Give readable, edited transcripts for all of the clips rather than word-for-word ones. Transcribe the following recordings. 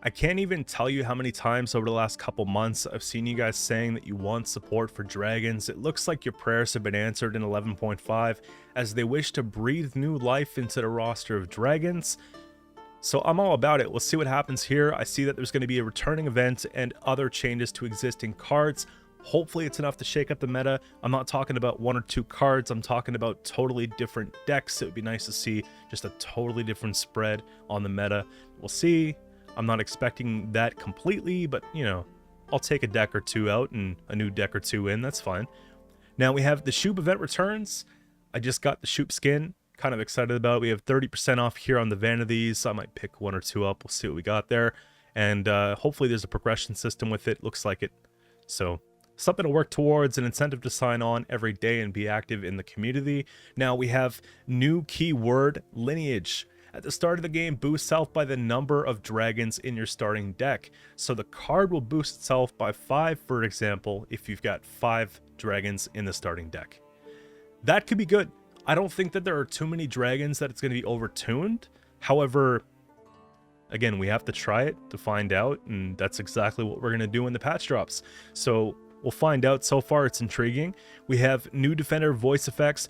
I can't even tell you how many times over the last couple months I've seen you guys saying that you want support for dragons. It looks like your prayers have been answered in 11.5 as they wish to breathe new life into the roster of dragons. So I'm all about it. We'll see what happens here. I see that there's going to be a returning event and other changes to existing cards. Hopefully it's enough to shake up the meta. I'm not talking about 1 or 2 cards. I'm talking about totally different decks. It would be nice to see just a totally different spread on the meta. We'll see. I'm not expecting that completely, but, you know, I'll take a deck or 2 out and a new deck or 2 in. That's fine. Now we have the Shoop event returns. I just got the Shoop skin. Kind of excited about it. We have 30% off here on the vanities. I might pick 1 or 2 up. We'll see what we got there. And hopefully there's a progression system with it. Looks like it. So something to work towards, an incentive to sign on every day and be active in the community. Now we have new keyword lineage. At the start of the game, boost self by the number of dragons in your starting deck. So the card will boost itself by 5, for example, if you've got 5 dragons in the starting deck. That could be good. I don't think that there are too many dragons that it's going to be overtuned. However, again, we have to try it to find out, and that's exactly what we're going to do in the patch drops. So we'll find out. So far, it's intriguing. We have new defender voice effects,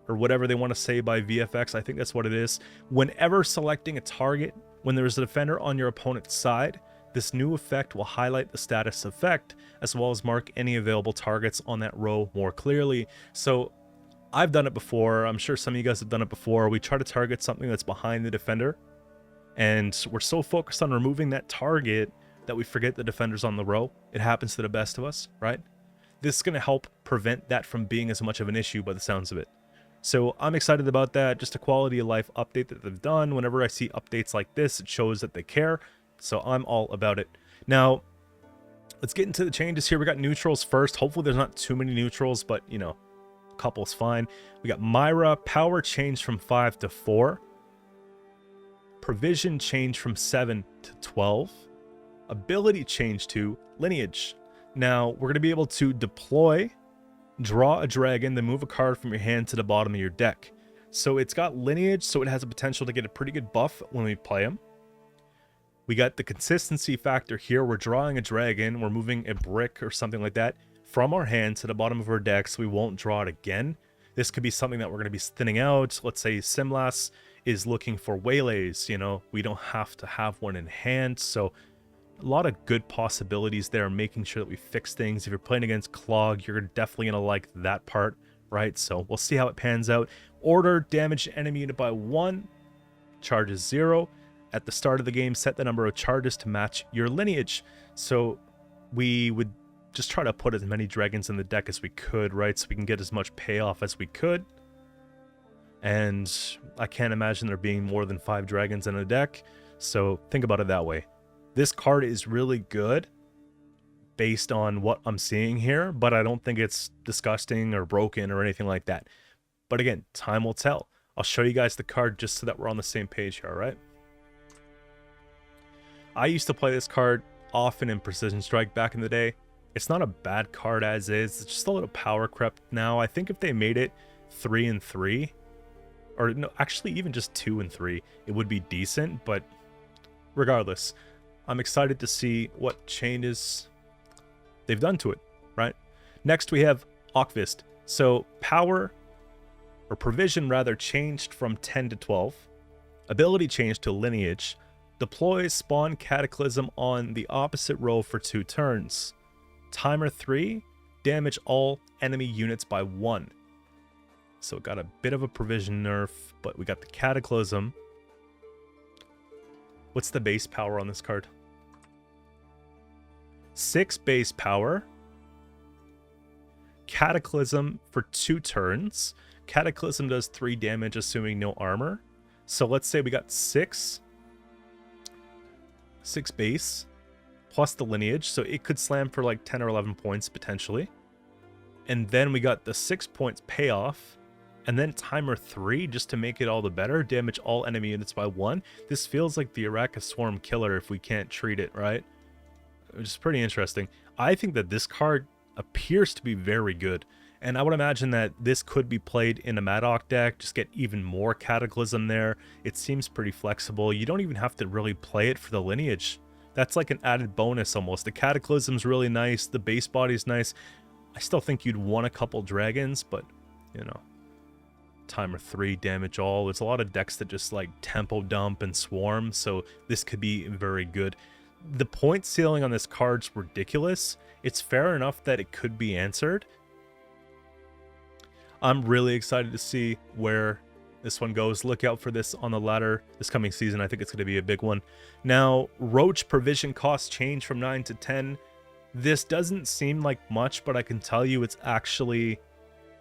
or whatever they want to say by VFX. I think that's what it is. Whenever selecting a target, when there is a defender on your opponent's side, this new effect will highlight the status effect, as well as mark any available targets on that row more clearly. So I've done it before. I'm sure some of you guys have done it before. We try to target something that's behind the defender, and we're so focused on removing that target that we forget the defender's on the row. It happens to the best of us, right? This is going to help prevent that from being as much of an issue by the sounds of it. So I'm excited about that. Just a quality of life update that they've done. Whenever I see updates like this, it shows that they care. So I'm all about it. Now, let's get into the changes here. We got neutrals first. Hopefully there's not too many neutrals, but, you know, a couple's fine. We got Myra. Power changed from 5 to 4. Provision changed from 7 to 12. Ability changed to Lineage. Now, we're going to be able to deploy, draw a dragon, then move a card from your hand to the bottom of your deck. So it's got Lineage, so it has a potential to get a pretty good buff when we play him. We got the consistency factor here. We're drawing a dragon, we're moving a brick or something like that from our hand to the bottom of our deck, so we won't draw it again. This could be something that we're going to be thinning out. Let's say Simlas is looking for waylays, you know, we don't have to have one in hand, so a lot of good possibilities there, making sure that we fix things. If you're playing against Clog, you're definitely going to like that part, right? So we'll see how it pans out. Order, damage enemy unit by 1, charges 0. At the start of the game, set the number of charges to match your lineage. So we would just try to put as many dragons in the deck as we could, right? So we can get as much payoff as we could. And I can't imagine there being more than 5 dragons in a deck. So think about it that way. This card is really good based on what I'm seeing here, but I don't think it's disgusting or broken or anything like that. But again, time will tell. I'll show you guys the card just so that we're on the same page here, all right? I used to play this card often in Precision Strike back in the day. It's not a bad card as is. It's just a little power crept now. I think if they made it 3 and 3, or no, actually even just 2 and 3, it would be decent, but regardless, I'm excited to see what changes they've done to it, right? Next, we have Okvist. So power, or provision rather, changed from 10 to 12. Ability changed to Lineage. Deploy Spawn Cataclysm on the opposite row for 2 turns. Timer 3, damage all enemy units by 1. So it got a bit of a provision nerf, but we got the Cataclysm. What's the base power on this card? 6 base power. Cataclysm for 2 turns. Cataclysm does 3 damage, assuming no armor. So let's say we got 6 base, plus the lineage, so it could slam for like 10 or 11 points, potentially. And then we got the 6 points payoff, and then timer 3, just to make it all the better. Damage all enemy units by 1. This feels like the Araka Swarm Killer if we can't treat it, right? Which is pretty interesting. I think that this card appears to be very good, and I would imagine that this could be played in a Madoc deck, just get even more Cataclysm there. It seems pretty flexible. You don't even have to really play it for the lineage. That's like an added bonus almost. The Cataclysm's really nice. The base body's nice. I still think you'd want a couple dragons, but, you know, timer 3, damage all. There's a lot of decks that just like tempo dump and swarm, so this could be very good. The point ceiling on this card's ridiculous. It's fair enough that it could be answered. I'm really excited to see where this one goes. Look out for this on the ladder this coming season. I think it's going to be a big one. Now, Roach provision costs change from 9 to 10. This doesn't seem like much, but I can tell you it's actually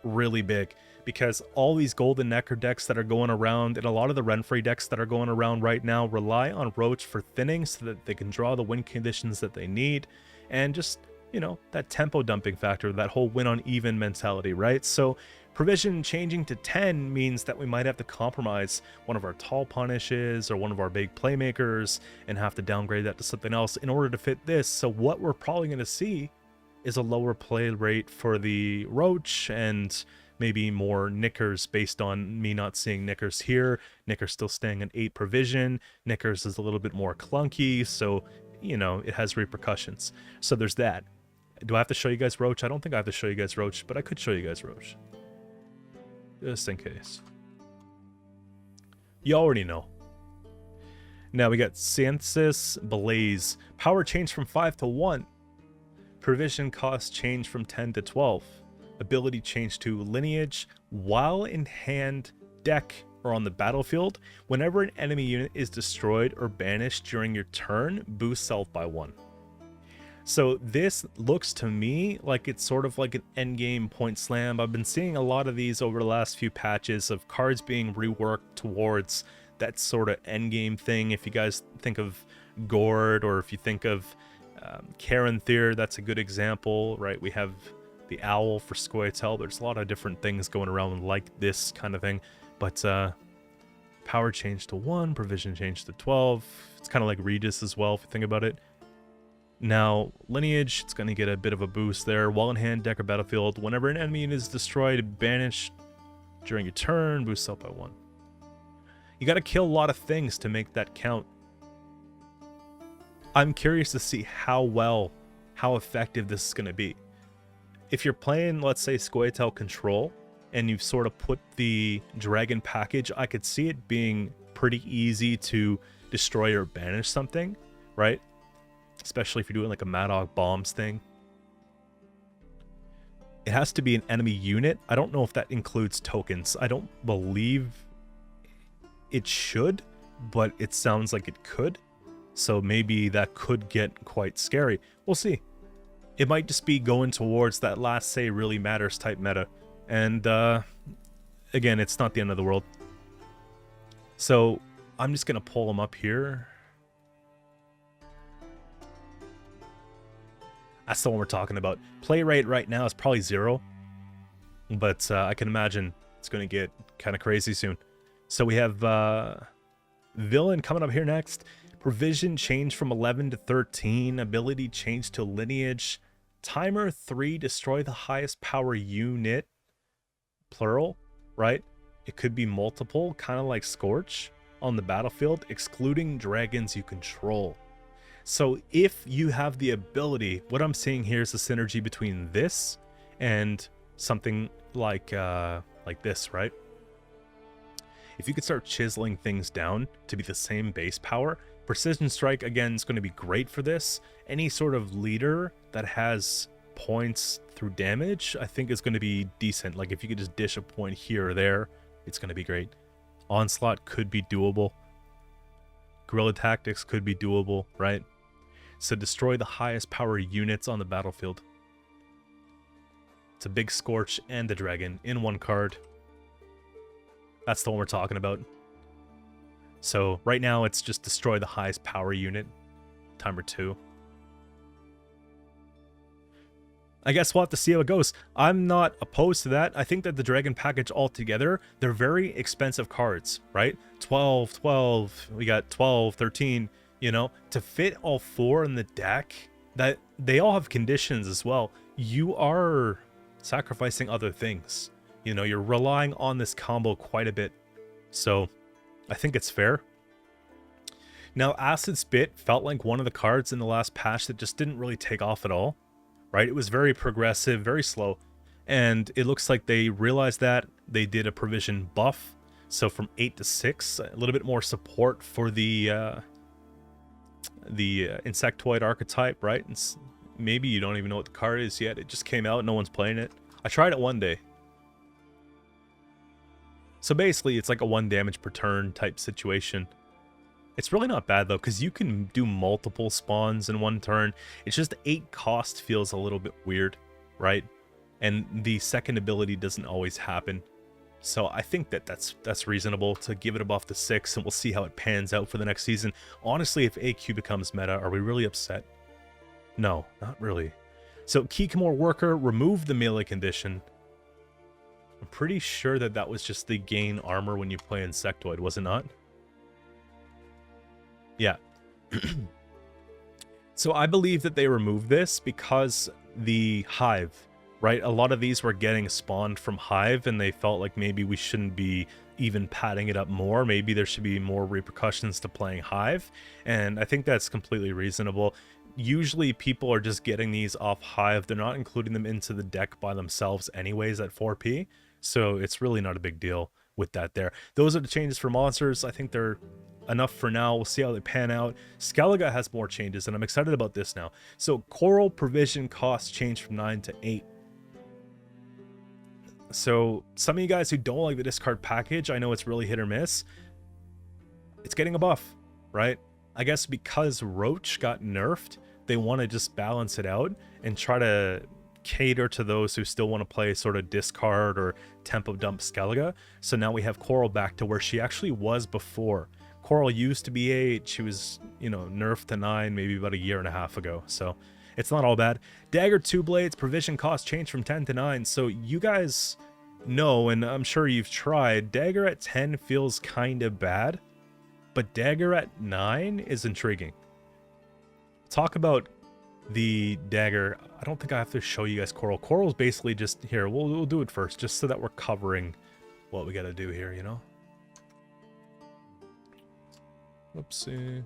really big, because all these golden necker decks that are going around and a lot of the Renfrey decks that are going around right now rely on Roach for thinning so that they can draw the win conditions that they need, and just, you know, that tempo dumping factor, that whole win on even mentality, right? So provision changing to 10 means that we might have to compromise one of our tall punishes or one of our big playmakers and have to downgrade that to something else in order to fit this. So what we're probably going to see is a lower play rate for the Roach and maybe more Knickers based on me not seeing Knickers here. Knickers still staying at 8 provision. Knickers is a little bit more clunky, so, you know, it has repercussions. So there's that. Do I have to show you guys Roach? I don't think I have to show you guys Roach, but I could show you guys Roach, just in case. You already know. Now we got Census Blaze. Power change from 5 to 1. Provision cost change from 10 to 12. Ability change to Lineage. While in hand, deck, or on the battlefield, whenever an enemy unit is destroyed or banished during your turn, boost self by 1. So this looks to me like it's sort of like an endgame point slam. I've been seeing a lot of these over the last few patches of cards being reworked towards that sort of endgame thing. If you guys think of Gord, or if you think of Karen Thayer, that's a good example, right? We have the Owl for Scoia'tael. There's a lot of different things going around like this kind of thing. But power change to 1, provision change to 12. It's kind of like Regis as well, if you think about it. Now, Lineage, it's going to get a bit of a boost there. While in hand, deck, or battlefield, whenever an enemy is destroyed, banished during your turn, boost self by 1. You got to kill a lot of things to make that count. I'm curious to see how effective this is going to be. If you're playing, let's say, Scoia'tael Control, and you've sort of put the Dragon package, I could see it being pretty easy to destroy or banish something, right? Especially if you're doing like a Maddock Bombs thing. It has to be an enemy unit. I don't know if that includes tokens. I don't believe it should, but it sounds like it could. So maybe that could get quite scary. We'll see. It might just be going towards that last say really matters type meta. And again, it's not the end of the world. So I'm just going to pull them up here. That's the one we're talking about. Play rate right now is probably 0. But I can imagine it's going to get kind of crazy soon. So we have Villain coming up here next. Provision change from 11 to 13. Ability change to Lineage. Timer 3, destroy the highest power unit. Plural, right? It could be multiple, kind of like Scorch on the battlefield, excluding dragons you control. So if you have the ability, what I'm seeing here is the synergy between this and something like this, right? If you could start chiseling things down to be the same base power, Precision Strike, again, is going to be great for this. Any sort of leader that has points through damage, I think is going to be decent. Like if you could just dish a point here or there, it's going to be great. Onslaught could be doable. Guerrilla Tactics could be doable, right? So destroy the highest power units on the battlefield. It's a big Scorch and the Dragon in one card. That's the one we're talking about. So right now it's just destroy the highest power unit. Timer 2. I guess we'll have to see how it goes. I'm not opposed to that. I think that the Dragon package altogether, they're very expensive cards, right? 12, 12, we got 12, 13, you know, to fit all 4 in the deck, that they all have conditions as well. You are sacrificing other things. You know, you're relying on this combo quite a bit. So I think it's fair. Now, Acid Spit felt like one of the cards in the last patch that just didn't really take off at all, right? It was very progressive, very slow, and it looks like they realized that. They did a provision buff, so from 8 to 6, a little bit more support for the insectoid archetype, right? Maybe you don't even know what the card is yet. It just came out, no one's playing it. I tried it one day. So basically, it's like a 1 damage per turn type situation. It's really not bad, though, because you can do multiple spawns in 1 turn. It's just 8 cost feels a little bit weird, right? And the second ability doesn't always happen. So I think that's reasonable to give it a buff to 6, and we'll see how it pans out for the next season. Honestly, if AQ becomes meta, are we really upset? No, not really. So Kikamore Worker, remove the melee condition. I'm pretty sure that was just the gain armor when you play Insectoid, was it not? Yeah. So I believe that they removed this because the Hive, right? A lot of these were getting spawned from Hive, and they felt like maybe we shouldn't be even padding it up more. Maybe there should be more repercussions to playing Hive, and I think that's completely reasonable. Usually people are just getting these off Hive. They're not including them into the deck by themselves anyways at 4P, so it's really not a big deal with that there. Those are the changes for monsters. I think they're enough for now. We'll see how they pan out. Skellige has more changes, and I'm excited about this now. So Coral provision cost changed from 9 to 8. So some of you guys who don't like the discard package, I know it's really hit or miss. It's getting a buff, right? I guess because Roach got nerfed, they want to just balance it out and try to cater to those who still want to play sort of discard or tempo dump Skellige. So now we have Coral back to where she actually was before. Coral used to be 8. She was, you know, nerfed to 9 maybe about a year and a half ago. So it's not all bad. Dagger 2 Blades, provision cost changed from 10 to 9. So you guys know, and I'm sure you've tried, Dagger at 10 feels kind of bad, but Dagger at 9 is intriguing. Talk about the Dagger. I don't think I have to show you guys Coral. Coral's basically just, here, we'll do it first, just so that we're covering what we got to do here, you know? Whoopsie.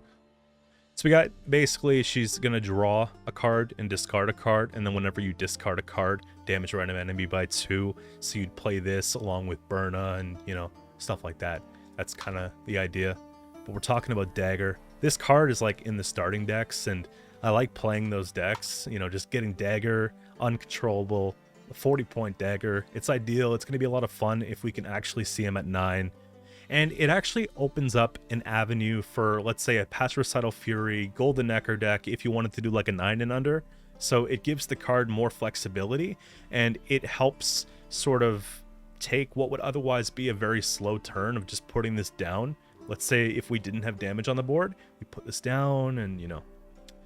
So we got, basically, she's going to draw a card and discard a card, and then whenever you discard a card, damage random enemy by 2. So you'd play this along with Burna and, you know, stuff like that. That's kind of the idea. But we're talking about Dagger. This card is like in the starting decks, and I like playing those decks. You know, just getting Dagger, uncontrollable, a 40-point Dagger. It's ideal. It's going to be a lot of fun if we can actually see him at 9. And it actually opens up an avenue for, let's say, a Patricidal Fury, Golden Necker deck if you wanted to do like a 9 and under. So it gives the card more flexibility, and it helps sort of take what would otherwise be a very slow turn of just putting this down. Let's say if we didn't have damage on the board, we put this down and, you know,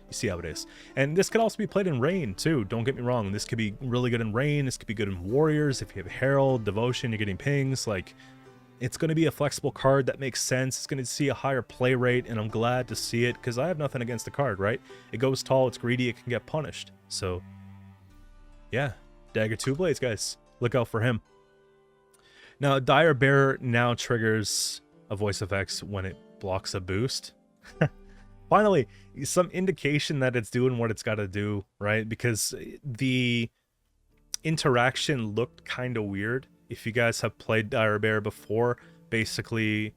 you see how it is. And this could also be played in Rain too. Don't get me wrong. This could be really good in Rain. This could be good in Warriors. If you have Herald, Devotion, you're getting pings. Like, it's going to be a flexible card that makes sense. It's going to see a higher play rate, and I'm glad to see it because I have nothing against the card, right? It goes tall, it's greedy, it can get punished. So, yeah, Dagger 2 Blades, guys. Look out for him. Now, Dire Bearer now triggers a voice effects when it blocks a boost. Finally, some indication that it's doing what it's got to do, right? Because the interaction looked kind of weird. If you guys have played Dire Bear before, basically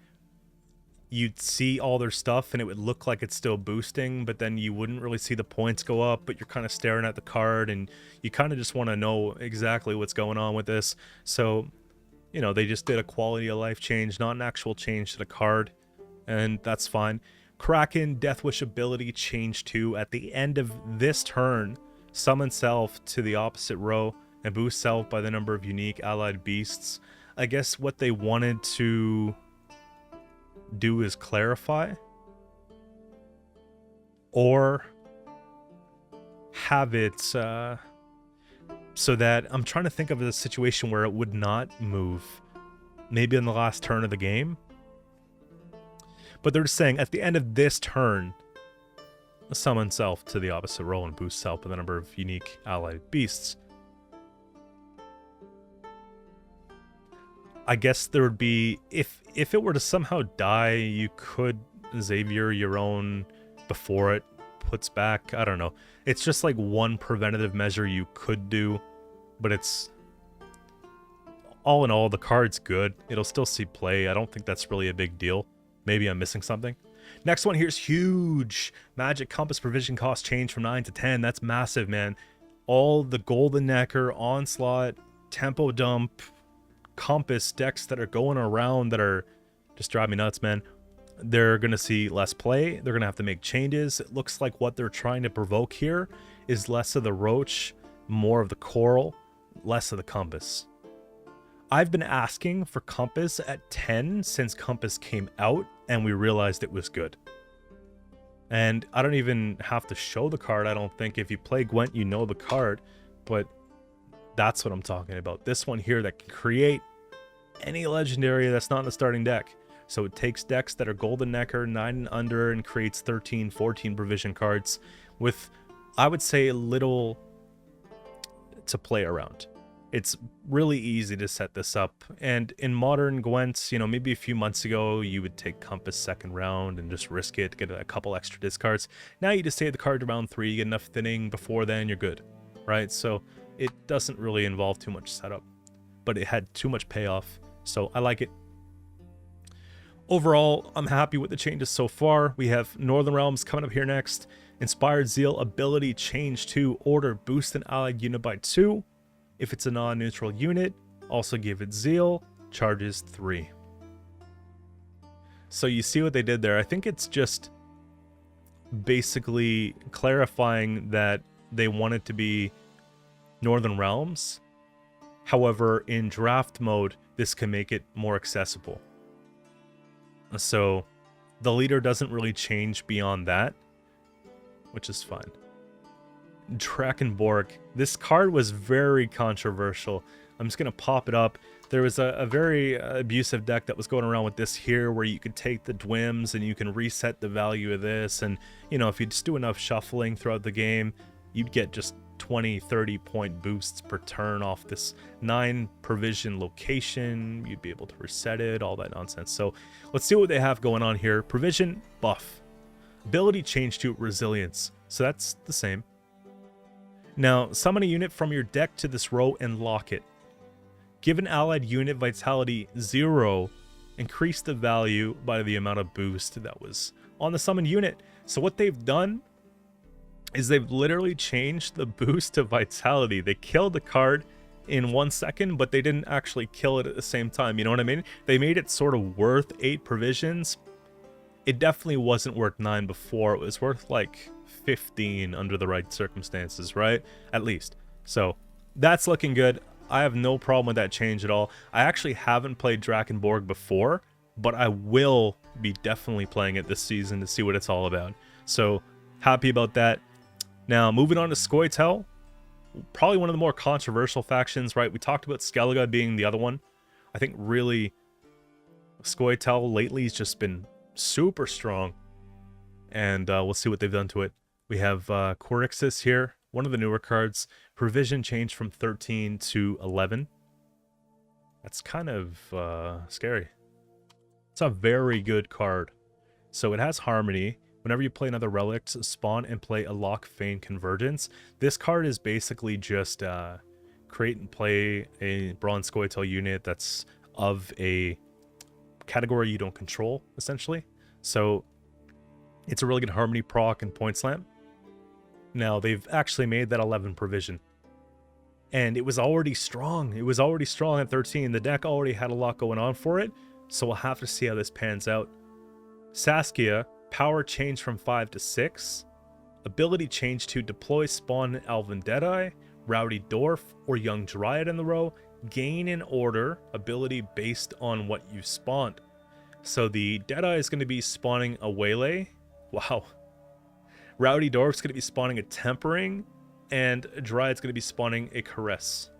you'd see all their stuff and it would look like it's still boosting, but then you wouldn't really see the points go up, but you're kind of staring at the card and you kind of just want to know exactly what's going on with this. So, you know, they just did a quality of life change, not an actual change to the card, and that's fine. Kraken Death Wish ability change 2. At the end of this turn, summon self to the opposite row and boost self by the number of unique allied beasts. I guess what they wanted to do is clarify or have it so that I'm trying to think of a situation where it would not move, maybe in the last turn of the game. But they're just saying at the end of this turn, summon self to the opposite row and boost self by the number of unique allied beasts. I guess there would be, if it were to somehow die, you could Xavier your own before it puts back. I don't know. It's just like one preventative measure you could do, but it's all in all, the card's good. It'll still see play. I don't think that's really a big deal. Maybe I'm missing something. Next one here's huge. Magic Compass provision cost change from 9 to 10. That's massive, man. All the Golden Necker, Onslaught, Tempo Dump, Compass decks that are going around that are just driving me nuts, man. They're going to see less play. They're going to have to make changes. It looks like what they're trying to provoke here is less of the Roach, more of the Coral, less of the Compass. I've been asking for Compass at 10 since Compass came out, and we realized it was good. And I don't even have to show the card, I don't think. If you play Gwent, you know the card, but that's what I'm talking about. This one here that can create any legendary that's not in the starting deck. So it takes decks that are Golden Necker, 9 and under, and creates 13, 14 provision cards with, I would say, little to play around. It's really easy to set this up. And in modern Gwent, you know, maybe a few months ago, you would take Compass second round and just risk it, get a couple extra discards. Now you just save the card to round 3, you get enough thinning before then, you're good, right? So it doesn't really involve too much setup, but it had too much payoff, so I like it. Overall, I'm happy with the changes so far. We have Northern Realms coming up here next. Inspired Zeal ability change to order boost an allied unit by 2. If it's a non-neutral unit, also give it Zeal, charges 3. So you see what they did there. I think it's just basically clarifying that they want it to be Northern Realms. However, in draft mode, this can make it more accessible. So the leader doesn't really change beyond that, which is fine. Drakenborg. This card was very controversial. I'm just going to pop it up. There was a very abusive deck that was going around with this here where you could take the Dwims and you can reset the value of this. And, you know, if you just do enough shuffling throughout the game, you'd get just 20, 30 point boosts per turn off this 9 provision location. You'd be able to reset it, all that nonsense. So let's see what they have going on here. Provision buff. Ability change to resilience. So that's the same. Now, summon a unit from your deck to this row and lock it. Give an allied unit vitality 0. Increase the value by the amount of boost that was on the summoned unit. So what they've done is they've literally changed the boost to vitality. They killed the card in 1 second, but they didn't actually kill it at the same time. You know what I mean? They made it sort of worth 8 provisions. It definitely wasn't worth 9 before. It was worth like 15 under the right circumstances, right? At least. So that's looking good. I have no problem with that change at all. I actually haven't played Drakenborg before, but I will be definitely playing it this season to see what it's all about. So happy about that. Now moving on to Scoia'tael, probably one of the more controversial factions, right? We talked about Skellige being the other one. I think really Scoia'tael lately has just been super strong, and we'll see what they've done to it. We have Quirixis here, one of the newer cards. Provision changed from 13 to 11. That's kind of scary. It's a very good card. So it has Harmony. Whenever you play another relic, spawn and play a Lock Feign Convergence. This card is basically just create and play a Bronze Scoia'tael unit that's of a category you don't control, essentially. So it's a really good Harmony proc and point slam. Now, they've actually made that 11 provision. And it was already strong. It was already strong at 13. The deck already had a lot going on for it. So we'll have to see how this pans out. Saskia, power change from 5 to 6. Ability change to deploy spawn Elven Deadeye, Rowdy Dwarf, or Young Dryad in the row. Gain an order ability based on what you spawned. So the Deadeye is going to be spawning a Waylay. Wow. Rowdy Dwarf's going to be spawning a Tempering, and Dryad's going to be spawning a Caress.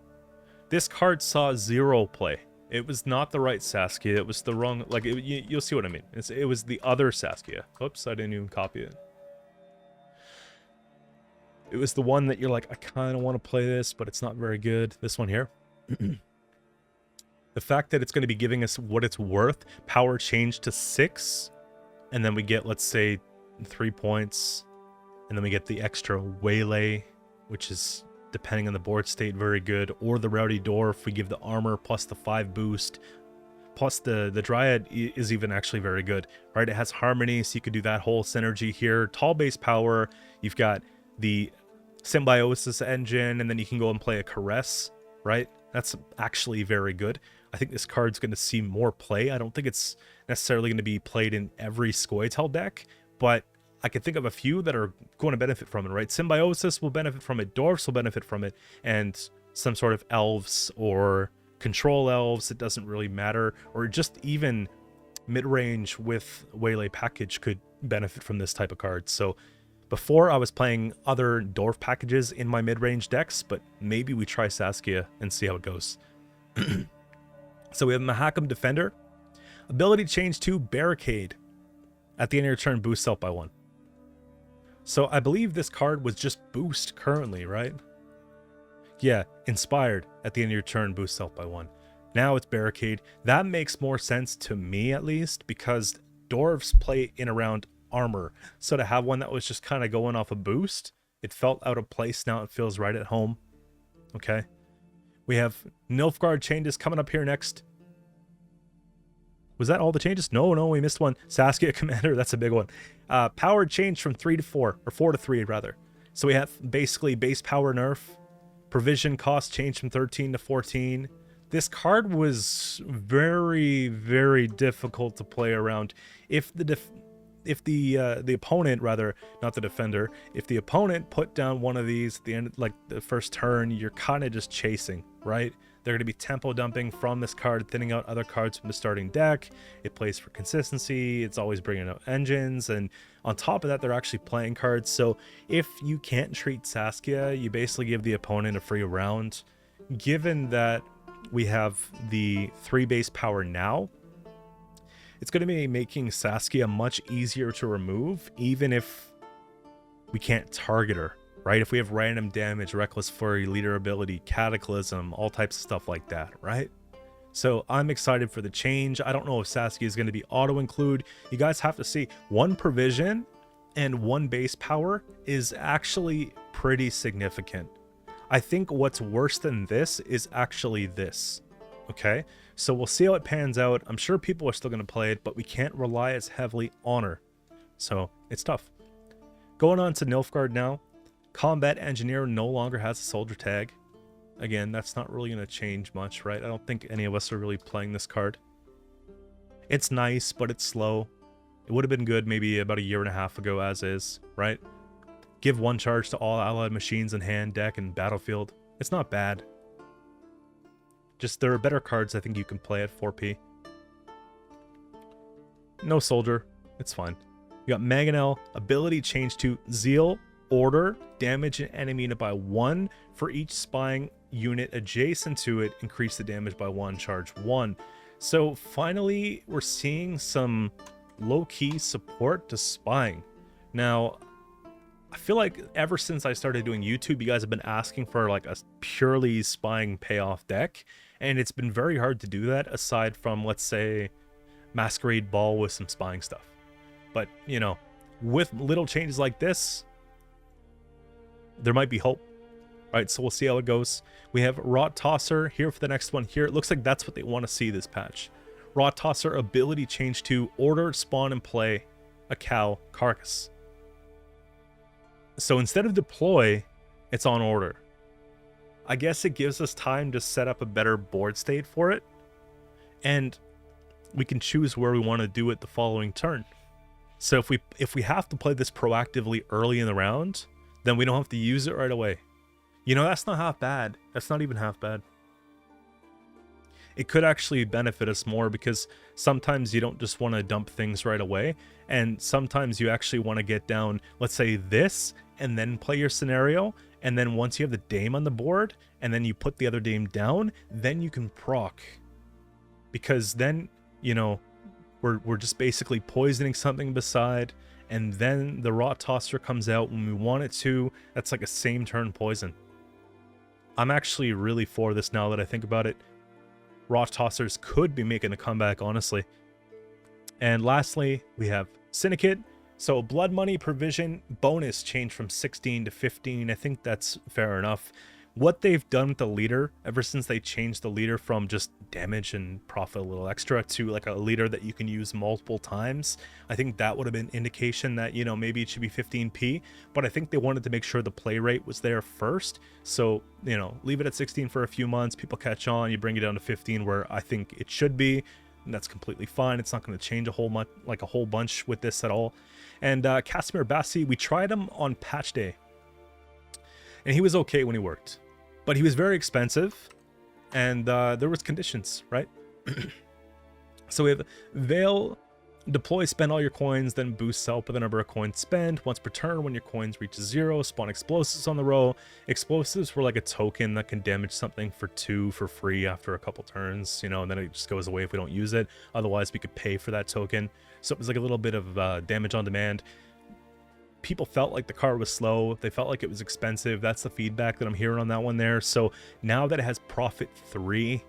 This card saw 0 play. It was not the right Saskia. It was the wrong... Like, you'll see what I mean. It was the other Saskia. Oops, I didn't even copy it. It was the one that you're like, I kind of want to play this, but it's not very good. This one here. The fact that it's going to be giving us what it's worth, power change to 6, And then we get, let's say, 3 points. And then we get the extra waylay, which is, depending on the board state, very good. Or the Rowdy Dwarf, we give the armor plus the 5 boost. Plus the Dryad is even actually very good, right? It has harmony, so you could do that whole synergy here. Tall base power, you've got the Symbiosis engine, and then you can go and play a Caress, right? That's actually very good. I think this card's going to see more play. I don't think it's necessarily going to be played in every Scoia'tael deck, but I can think of a few that are going to benefit from it, right? Symbiosis will benefit from it, Dwarfs will benefit from it, and some sort of elves or control elves, it doesn't really matter, or just even mid-range with Waylay package could benefit from this type of card. So before I was playing other Dwarf packages in my mid-range decks, but maybe we try Saskia and see how it goes. So we have Mahakam Defender. Ability change to Barricade. At the end of your turn, boost self by 1. So I believe this card was just boost currently, right? Yeah, Inspired. At the end of your turn, boost self by 1. Now it's Barricade. That makes more sense to me, at least, because Dwarves play in around armor. So to have one that was just kind of going off a boost, it felt out of place. Now it feels right at home. Okay. We have Nilfgaard changes coming up here next. Was that all the changes? No, we missed one. Saskia Commander, that's a big one. Power change from 3 to 4, or 4 to 3 rather. So we have basically base power nerf. Provision cost change from 13 to 14. This card was very, very difficult to play around. If the opponent, rather, not the defender, if the opponent put down one of these at the end, like the first turn, you're kind of just chasing, right? They're going to be tempo dumping from this card, thinning out other cards from the starting deck. It plays for consistency. It's always bringing out engines. And on top of that, they're actually playing cards. So if you can't treat Saskia, you basically give the opponent a free round. Given that we have the 3 base power now, it's going to be making Saskia much easier to remove, even if we can't target her. Right? If we have random damage, Reckless Fury, Leader Ability, Cataclysm, all types of stuff like that, right? So I'm excited for the change. I don't know if Saskia is going to be auto-include. You guys have to see. 1 provision and 1 base power is actually pretty significant. I think what's worse than this is actually this, okay? So we'll see how it pans out. I'm sure people are still going to play it, but we can't rely as heavily on her. So it's tough. Going on to Nilfgaard now. Combat Engineer no longer has a soldier tag. Again, that's not really going to change much, right? I don't think any of us are really playing this card. It's nice, but it's slow. It would have been good maybe about a year and a half ago as is, right? Give 1 charge to all allied machines in hand, deck, and battlefield. It's not bad. Just there are better cards I think you can play at 4p. No soldier. It's fine. You got Mangonel. Ability change to Zeal. Order, damage an enemy unit by 1 for each spying unit adjacent to it, increase the damage by 1, charge 1. So finally, we're seeing some low-key support to spying. Now, I feel like ever since I started doing YouTube, you guys have been asking for like a purely spying payoff deck, and it's been very hard to do that aside from, let's say, Masquerade Ball with some spying stuff. But, you know, with little changes like this, there might be hope. All right, so we'll see how it goes. We have Rot Tosser here for the next one here. It looks like that's what they want to see this patch. Rot Tosser ability change to order, spawn, and play a cow carcass. So instead of deploy, it's on order. I guess it gives us time to set up a better board state for it. And we can choose where we want to do it the following turn. So if we have to play this proactively early in the round, then we don't have to use it right away. You know, that's not half bad. That's not even half bad. It could actually benefit us more because sometimes you don't just want to dump things right away. And sometimes you actually want to get down, let's say this, and then play your scenario. And then once you have the dame on the board, and then you put the other dame down, then you can proc. Because then, you know, we're just basically poisoning something beside, and then the Rot Tosser comes out when we want it to. That's like a same turn poison. I'm actually really for this now that I think about it. Rot Tossers could be making a comeback, honestly. And lastly, we have Syndicate. So blood money provision bonus changed from 16 to 15. I think that's fair enough. What they've done with the leader ever since they changed the leader from just damage and profit a little extra to like a leader that you can use multiple times, I think that would have been indication that, you know, maybe it should be 15p, but I think they wanted to make sure the play rate was there first. So, you know, leave it at 16 for a few months, people catch on, you bring it down to 15 where I think it should be, and that's completely fine. It's not going to change a whole bunch with this at all. And Casimir Bassi, we tried him on patch day, and he was okay when he worked, but he was very expensive, and there was conditions, right? So we have Veil, deploy, spend all your coins, then boost help with the number of coins spent once per turn. When your coins reach 0, spawn explosives on the row. Explosives were like a token that can damage something for 2 for free after a couple turns, you know, and then it just goes away if we don't use it. Otherwise, we could pay for that token. So it was like a little bit of damage on demand. People felt like the card was slow. They felt like it was expensive. That's the feedback that I'm hearing on that one there. So now that it has profit 3,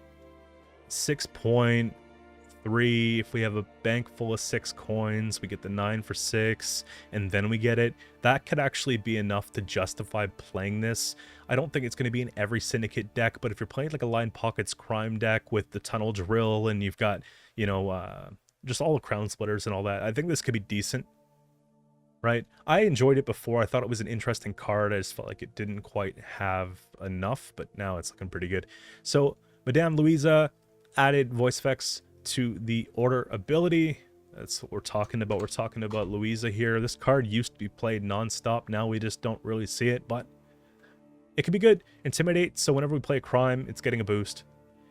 6.3, if we have a bank full of 6 coins, we get the 9 for 6, and then we get it. That could actually be enough to justify playing this. I don't think it's going to be in every Syndicate deck, but if you're playing like a Line Pockets crime deck with the Tunnel Drill, and you've got, you know, just all the Crown Splitters and all that, I think this could be decent. Right? I enjoyed it before. I thought it was an interesting card. I just felt like it didn't quite have enough, but now it's looking pretty good. So Madame Louisa added voice effects to the order ability. That's what we're talking about. We're talking about Louisa here. This card used to be played non-stop. Now we just don't really see it, but it could be good. Intimidate, so whenever we play a crime, it's getting a boost.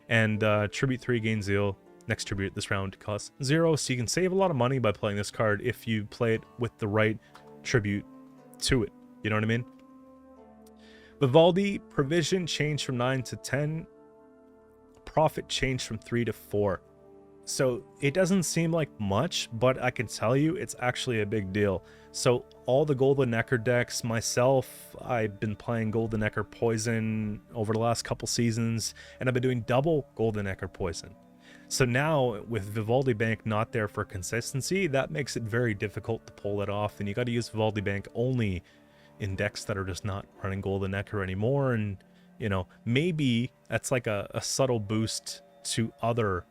And Tribute 3 gain zeal. Next tribute this round costs 0, so you can save a lot of money by playing this card if you play it with the right tribute to it. You know what I mean? Vivaldi provision changed from 9 to 10. Profit changed from 3 to 4. So it doesn't seem like much, but I can tell you it's actually a big deal. So all the Golden Necker decks, myself, I've been playing Golden Necker Poison over the last couple seasons, and I've been doing double Golden Necker Poison. So now, with Vivaldi Bank not there for consistency, that makes it very difficult to pull it off, and you got to use Vivaldi Bank only in decks that are just not running Golden Necker anymore, and, you know, maybe that's like a subtle boost to other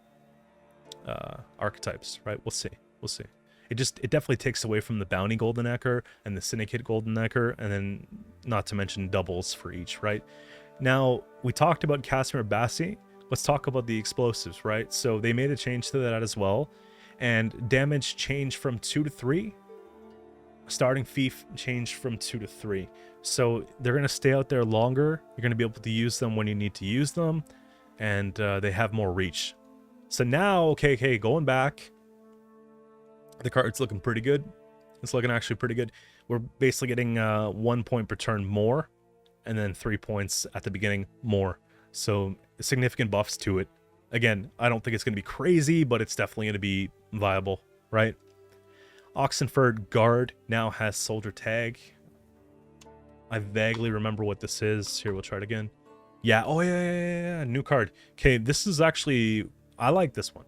archetypes, right? We'll see. We'll see. It definitely takes away from the Bounty Golden Necker and the Syndicate Golden Necker, and then not to mention doubles for each, right? Now, we talked about Casimir Bassi. Let's talk about the explosives, right? So they made a change to that as well. And damage changed from 2 to 3. Starting fee changed from 2 to 3. So they're going to stay out there longer. You're going to be able to use them when you need to use them. And they have more reach. So now, okay, going back. The card's looking pretty good. It's looking actually pretty good. We're basically getting 1 point per turn more. And then 3 points at the beginning more. So significant buffs to it. Again, I don't think it's going to be crazy, but it's definitely going to be viable, right? Oxenford Guard now has Soldier Tag. I vaguely remember what this is. Here, we'll try it again. Yeah, oh yeah, new card. Okay, this is actually, I like this one.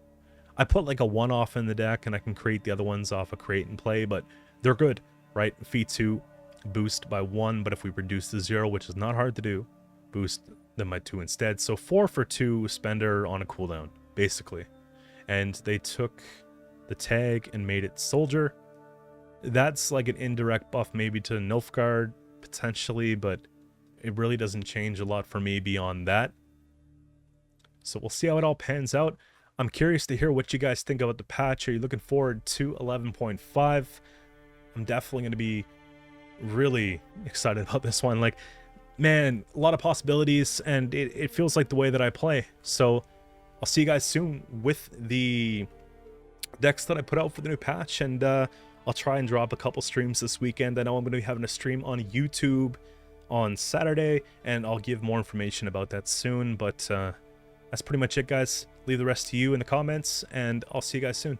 I put like a one-off in the deck, and I can create the other ones off of Create and Play, but they're good, right? Fee 2, boost by 1, but if we reduce to 0, which is not hard to do, boost them by 2 instead. So 4 for 2 spender on a cooldown, basically. And they took the tag and made it Soldier. That's like an indirect buff maybe to Nilfgaard, potentially, but it really doesn't change a lot for me beyond that. So we'll see how it all pans out. I'm curious to hear what you guys think about the patch. Are you looking forward to 11.5? I'm definitely going to be really excited about this one. Like, man, a lot of possibilities, and it feels like the way that I play. So I'll see you guys soon with the decks that I put out for the new patch, and I'll try and drop a couple streams this weekend. I know I'm going to be having a stream on YouTube on Saturday, and I'll give more information about that soon, but that's pretty much it, guys. Leave the rest to you in the comments, and I'll see you guys soon.